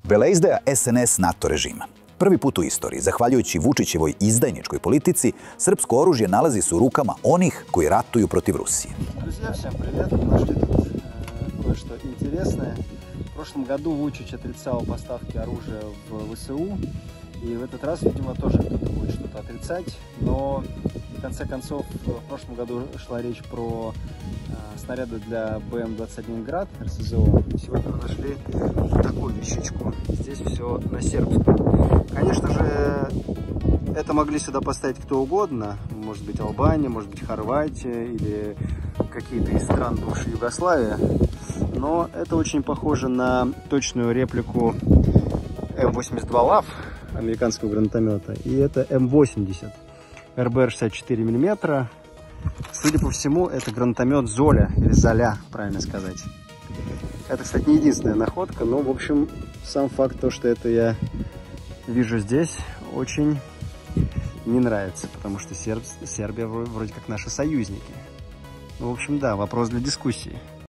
Veleizdaja SNS NATO režima. Prvi put u istoriji, zahvaljujući Vučićevoj izdajničkoj politici, srpsko oružje nalazi se u rukama onih koji ratuju protiv Rusije. Друзья, всем привет! Нашли тут кое-что интересное. В прошлом году Вучич отрицал поставки оружия в ВСУ. И в этот раз, видимо, тоже кто-то будет что-то отрицать. Но, в конце концов, в прошлом году шла речь про снаряды для БМ-21 «Град» РСЗО. Сегодня мы нашли такую вещичку. Здесь все на сербском. Конечно же, это могли сюда поставить кто угодно. Может быть, Албания, может быть, Хорватия или какие-то из стран бывшей Югославии. Но это очень похоже на точную реплику М-82 «Лав» американского гранатомета. И это М-80 РБР-64 мм. Судя по всему, это гранатомет Золя, или Золя, правильно сказать. Это, кстати, не единственная находка, но, в общем, сам факт, то, что это я вижу здесь, очень не нравится, потому что Сербия вроде как наши союзники. Ну, в общем, да, вопрос для дискуссии.